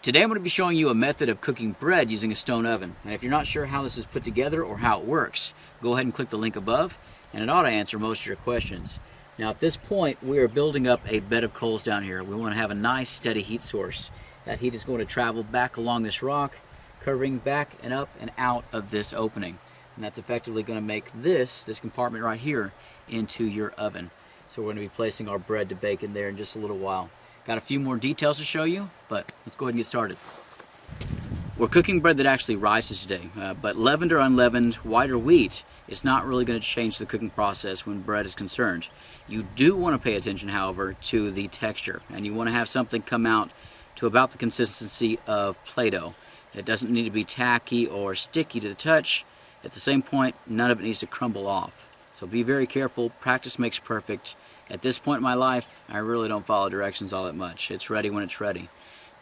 Today I'm going to be showing you a method of cooking bread using a stone oven. And if you're not sure how this is put together or how it works, go ahead and click the link above and it ought to answer most of your questions. Now at this point we are building up a bed of coals down here. We want to have a nice steady heat source. That heat is going to travel back along this rock, covering back and up and out of this opening. And that's effectively going to make this compartment right here into your oven. So we're going to be placing our bread to bake in there in just a little while. Got a few more details to show you, but let's go ahead and get started. We're cooking bread that actually rises today, but leavened or unleavened, white or wheat, it's not really going to change the cooking process when bread is concerned. You do want to pay attention, however, to the texture, and you want to have something come out to about the consistency of Play-Doh. It doesn't need to be tacky or sticky to the touch. At the same point, none of it needs to crumble off. So be very careful. Practice makes perfect. At this point in my life, I really don't follow directions all that much. It's ready when it's ready.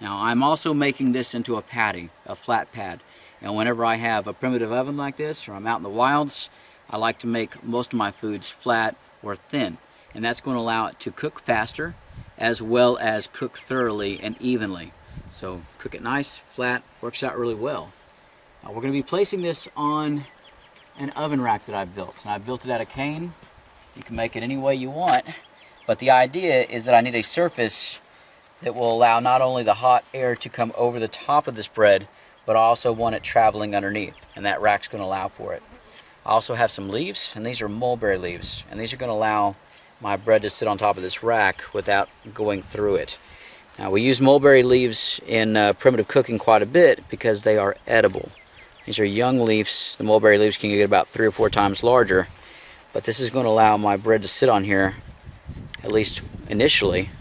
Now, I'm also making this into a patty, a flat pad. And whenever I have a primitive oven like this, or I'm out in the wilds, I like to make most of my foods flat or thin. And that's going to allow it to cook faster, as well as cook thoroughly and evenly. So cook it nice, flat, works out really well. We're going to be placing this on an oven rack that I've built. And I built it out of cane. You can make it any way you want, but the idea is that I need a surface that will allow not only the hot air to come over the top of this bread, but I also want it traveling underneath, and that rack's going to allow for it. I also have some leaves, and these are mulberry leaves, and these are going to allow my bread to sit on top of this rack without going through it. Now, we use mulberry leaves in primitive cooking quite a bit because they are edible. These are young leaves. The mulberry leaves can get about 3 or 4 times larger. But this is going to allow my bread to sit on here, at least initially,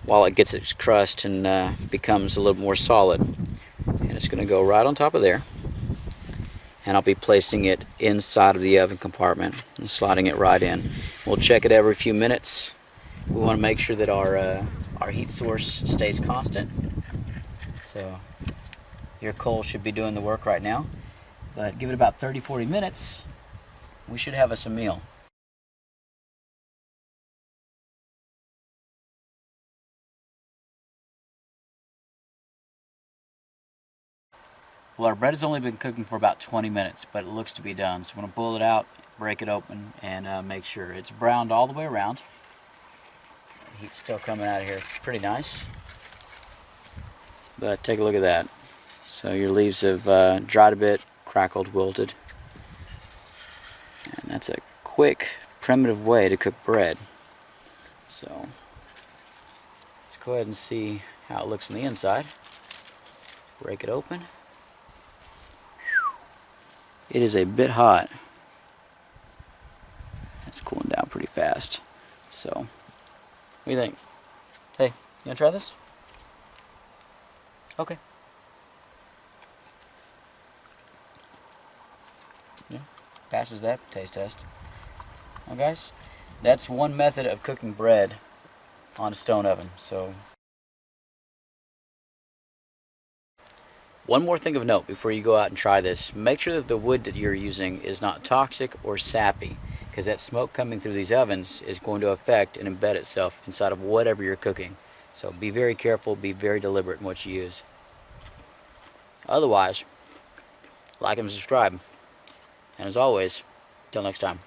while it gets its crust and becomes a little more solid. And it's going to go right on top of there. And I'll be placing it inside of the oven compartment and sliding it right in. We'll check it every few minutes. We want to make sure that our heat source stays constant. So your coal should be doing the work right now. But give it about 30-40 minutes. We should have us a meal. Well, our bread has only been cooking for about 20 minutes, but it looks to be done. So I'm going to pull it out, break it open, and make sure it's browned all the way around. The heat's still coming out of here pretty nice. But take a look at that. So your leaves have dried a bit, crackled, wilted. And that's a quick, primitive way to cook bread. So let's go ahead and see how it looks on the inside. Break it open. It is a bit hot. It's cooling down pretty fast. So, what do you think? Hey, you wanna try this? Okay. Yeah, passes that taste test. Well, guys, that's one method of cooking bread on a stone oven. So, one more thing of note before you go out and try this, make sure that the wood that you're using is not toxic or sappy, because that smoke coming through these ovens is going to affect and embed itself inside of whatever you're cooking. So be very careful, be very deliberate in what you use. Otherwise, like and subscribe. And as always, till next time.